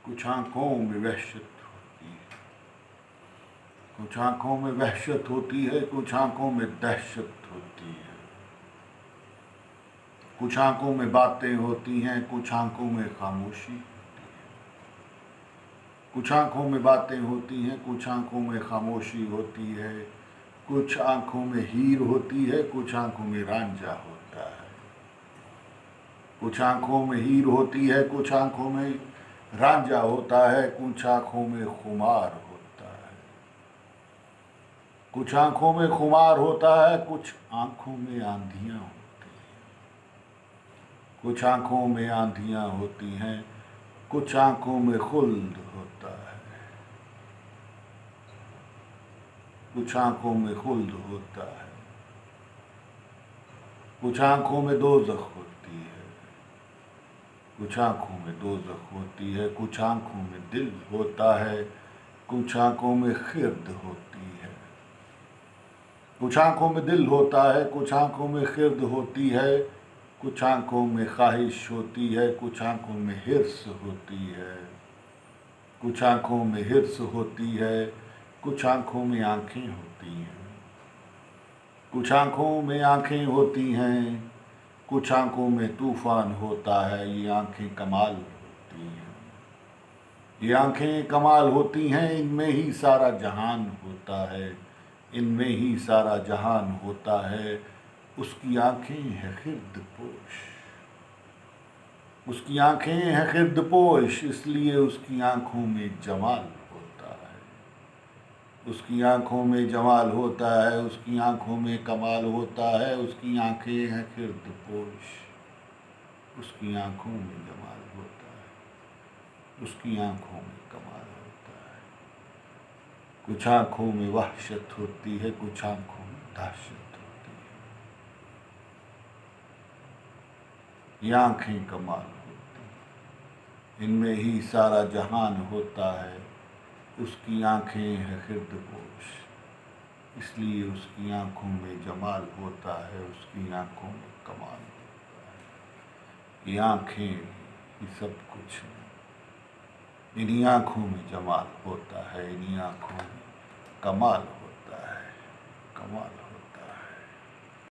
کچھ آنکھوں میں وحشت ہوتی ہے، کچھ آنکھوں میں وحشت ہوتی ہے، کچھ آنکھوں میں دہشت ہوتی ہے، کچھ آنکھوں میں باتیں ہوتی ہیں، کچھ آنکھوں میں خاموشی ہوتی ہے، کچھ آنکھوں میں باتیں ہوتی ہیں، کچھ آنکھوں میں خاموشی ہوتی ہے، کچھ آنکھوں میں ہیر ہوتی ہے، کچھ آنکھوں میں رانجھا ہوتا ہے، کچھ آنکھوں میں ہیر ہوتی ہے، کچھ آنکھوں میں رانجھا ہوتا ہے، کچھ آنکھوں میں خمار ہوتا ہے، کچھ آنکھوں میں خمار ہوتا ہے، کچھ آنکھوں میں آندھیاں ہوتی ہیں، کچھ آنکھوں میں آندھیاں ہوتی ہیں، کچھ آنکھوں میں خلد ہوتا ہے، کچھ آنکھوں میں خلد ہوتا ہے، کچھ آنکھوں میں دوزخ ہوتی ہے، کچھ آنکھوں میں دوزخ ہوتی ہے، کچھ آنکھوں میں دل ہوتا ہے، کچھ آنکھوں میں خرد ہوتی ہے، کچھ آنکھوں میں دل ہوتا ہے، کچھ آنکھوں میں خرد ہوتی ہے، کچھ آنکھوں میں خواہش ہوتی ہے، کچھ آنکھوں میں حرص ہوتی ہے، کچھ آنکھوں میں حرص ہوتی ہے، کچھ آنکھوں میں آنکھیں ہوتی ہیں، کچھ آنکھوں میں آنکھیں ہوتی ہیں، کچھ آنکھوں میں طوفان ہوتا ہے، یہ آنکھیں کمال ہوتی ہیں، یہ آنکھیں کمال ہوتی ہیں، ان میں ہی سارا جہان ہوتا ہے، ان میں ہی سارا جہان ہوتا ہے، اس کی آنکھیں ہیں خرد پوش، اس کی آنکھیں ہیں خرد پوش، اس لیے اس کی آنکھوں میں جمال ہوتا ہے، اس کی آنکھوں میں جمال ہوتا ہے، اس کی آنکھوں میں کمال ہوتا ہے، اس کی آنکھیں ہیں خرد پوش، اس کی آنکھوں میں جمال ہوتا ہے، اس کی آنکھوں میں کمال ہوتا ہے، کچھ آنکھوں میں وحشت ہوتی ہے، کچھ آنکھوں میں دہشت ہوتی ہے، یہ آنکھیں کمال ہوتی ہیں، ان میں ہی سارا جہان ہوتا ہے، اس کی آنکھیں ہیں خرد پوش، اس لیے اس کی آنکھوں میں جمال ہوتا ہے، اس کی آنکھوں میں کمال ہوتا ہے، یہ آنکھیں ہی سب کچھ ہیں، انہی آنکھوں میں جمال ہوتا ہے، انہی آنکھوں میں کمال ہوتا ہے، کمال ہوتا ہے۔